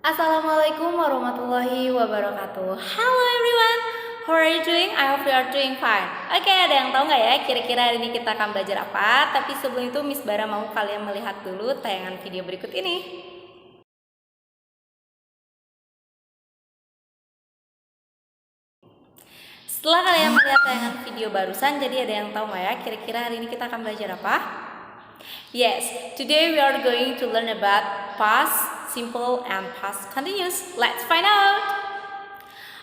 Assalamualaikum warahmatullahi wabarakatuh. Hello everyone, how are you doing? I hope you are doing fine. Oke, ada yang tahu nggak ya kira-kira hari ini kita akan belajar apa? Tapi sebelum itu Miss Bara mau kalian melihat dulu tayangan video berikut ini. Setelah kalian melihat tayangan video barusan, jadi ada yang tahu nggak ya kira-kira hari ini kita akan belajar apa? Yes, today we are going to learn about past simple and past continuous. Let's find out.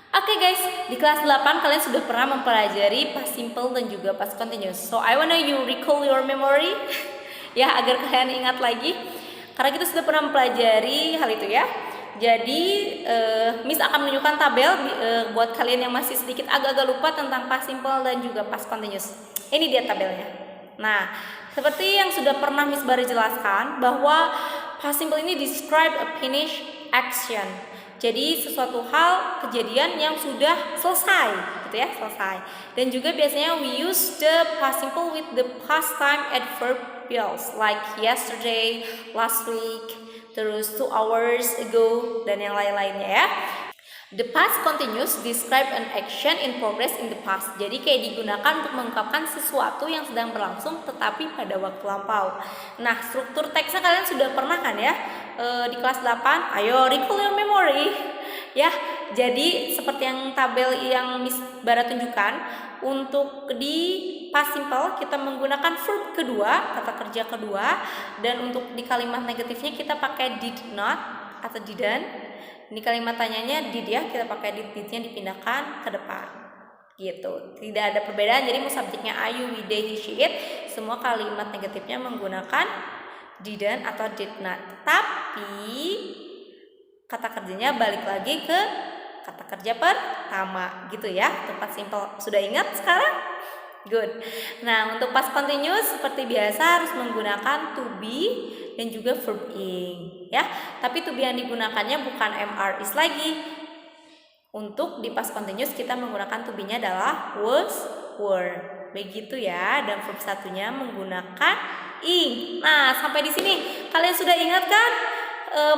Oke guys, di kelas 8 kalian sudah pernah mempelajari past simple dan juga past continuous. So I wanna you recall your memory ya, agar kalian ingat lagi. Karena kita sudah pernah mempelajari hal itu ya. Jadi Miss akan menunjukkan tabel buat kalian yang masih sedikit agak-agak lupa tentang past simple dan juga past continuous. Ini dia tabelnya. Nah, seperti yang sudah pernah Miss Bara jelaskan bahwa past simple ini describe a finished action. Jadi sesuatu hal, kejadian yang sudah selesai, gitu ya, selesai. Dan juga biasanya we use the past simple with the past time adverbials like yesterday, last week, terus 2 hours ago dan yang lain-lainnya ya. The past continuous describe an action in progress in the past. Jadi kayak digunakan untuk mengungkapkan sesuatu yang sedang berlangsung tetapi pada waktu lampau. Nah, struktur teksnya kalian sudah pernah kan ya di kelas 8? Ayo recall your memory. Ya, jadi seperti yang tabel yang Miss Bara tunjukkan, untuk di past simple kita menggunakan verb kedua, kata kerja kedua, dan untuk di kalimat negatifnya kita pakai did not atau didn't. Ini kalimat tanyanya did ya, kita pakai did-nya dipindahkan ke depan. Gitu. Tidak ada perbedaan. Jadi mau subjeknya I, you, we, they, he, she, it, semua kalimat negatifnya menggunakan didn't atau did not. Tapi kata kerjanya balik lagi ke kata kerja pertama gitu ya. Tempat simple. Sudah ingat sekarang? Good. Nah, untuk past continuous seperti biasa harus menggunakan to be dan juga verb ing ya. Tapi to be yang digunakannya bukan MR is lagi. Untuk di past continuous kita menggunakan to be-nya adalah was, were. Begitu ya. Dan verb satunya menggunakan ing. Nah, sampai di sini kalian sudah ingat kan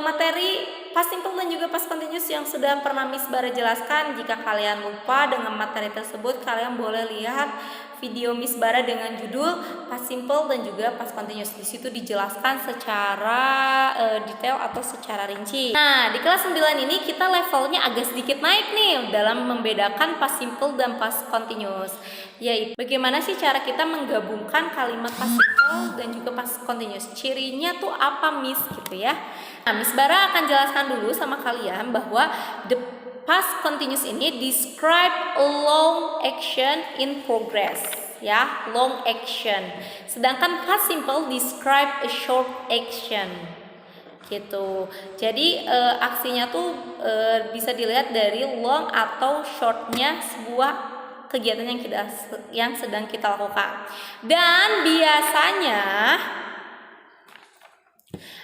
materi past simple dan juga past continuous yang sudah pernah Miss Bara jelaskan? Jika kalian lupa dengan materi tersebut, kalian boleh lihat video Miss Bara dengan judul past simple dan juga past continuous. Di situ dijelaskan secara detail atau secara rinci. Nah, di kelas 9 ini kita levelnya agak sedikit naik nih dalam membedakan past simple dan past continuous. Yaitu bagaimana sih cara kita menggabungkan kalimat past simple dan juga past continuous. Cirinya tuh apa Miss gitu ya. Nah, Miss Bara akan jelaskan dulu sama kalian bahwa the past continuous ini describe a long action in progress ya, long action. Sedangkan past simple describe a short action. Gitu. Jadi aksinya tuh bisa dilihat dari long atau shortnya sebuah kegiatan yang sedang kita lakukan.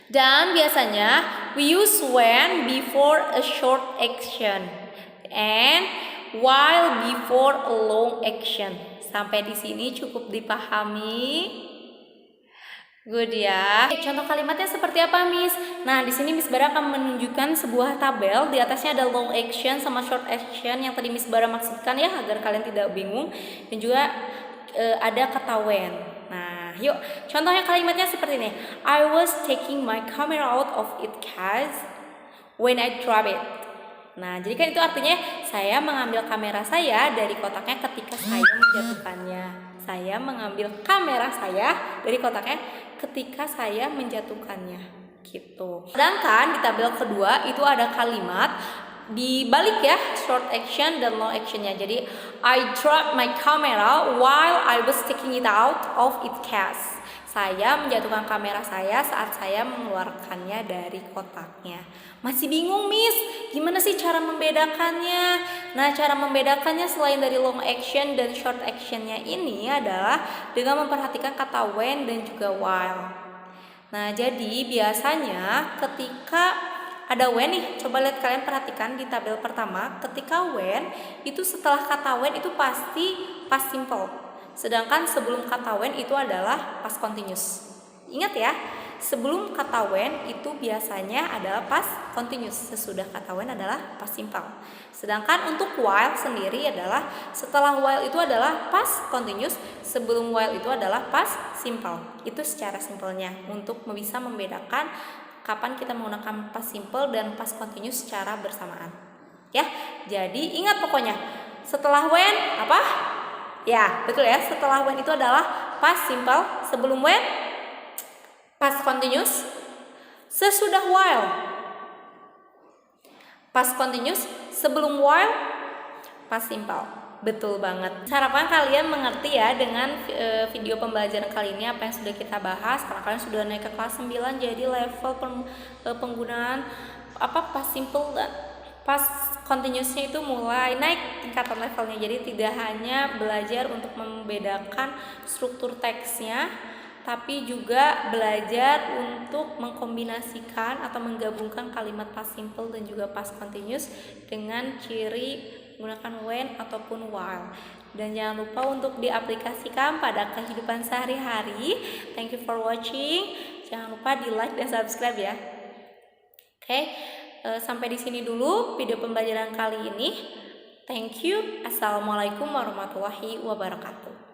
Dan biasanya we use when before a short action and while before a long action. Sampai di sini cukup dipahami? Good ya. Contoh kalimatnya seperti apa, Miss? Nah, di sini Miss Bara akan menunjukkan sebuah tabel. Di atasnya ada long action sama short action yang tadi Miss Bara maksudkan ya, agar kalian tidak bingung. Dan juga ada kata when. Nah, yuk, contohnya kalimatnya seperti ini. I was taking my camera out of its case when I dropped it. Nah, jadi kan itu artinya saya mengambil kamera saya dari kotaknya ketika saya menjatuhkannya. Saya mengambil kamera saya dari kotaknya ketika saya menjatuhkannya. Gitu. Sedangkan di tabel kedua itu ada kalimat dibalik ya, short action dan long actionnya. Jadi I dropped my camera while I was taking it out of its case. Saya menjatuhkan kamera saya saat saya mengeluarkannya dari kotaknya. Masih bingung, Miss? Gimana sih cara membedakannya? Nah, cara membedakannya selain dari long action dan short actionnya ini adalah dengan memperhatikan kata when dan juga while. Nah, jadi biasanya ketika ada when nih, coba lihat kalian perhatikan di tabel pertama, ketika when itu setelah kata when itu pasti past simple. Sedangkan sebelum kata when itu adalah past continuous. Ingat ya, sebelum kata when itu biasanya adalah past continuous, sesudah kata when adalah past simple. Sedangkan untuk while sendiri adalah setelah while itu adalah past continuous, sebelum while itu adalah past simple. Itu secara simpelnya untuk bisa membedakan kapan kita menggunakan past simple dan past continuous secara bersamaan. Ya, jadi ingat pokoknya setelah when apa? Ya, betul ya. Setelah when itu adalah past simple, sebelum when past continuous, sesudah while past continuous, sebelum while past simple. Betul banget. Harapan kalian mengerti ya dengan video pembelajaran kali ini apa yang sudah kita bahas. Karena kalian sudah naik ke kelas 9, jadi level penggunaan past simple dan past continuousnya itu mulai naik tingkatan levelnya. Jadi tidak hanya belajar untuk membedakan struktur teksnya, tapi juga belajar untuk mengkombinasikan atau menggabungkan kalimat past simple dan juga past continuous dengan ciri menggunakan when ataupun while. Dan jangan lupa untuk diaplikasikan pada kehidupan sehari-hari. Thank you for watching. Jangan lupa di like dan subscribe ya. Oke, sampai di sini dulu video pembelajaran kali ini. Thank you. Assalamualaikum warahmatullahi wabarakatuh.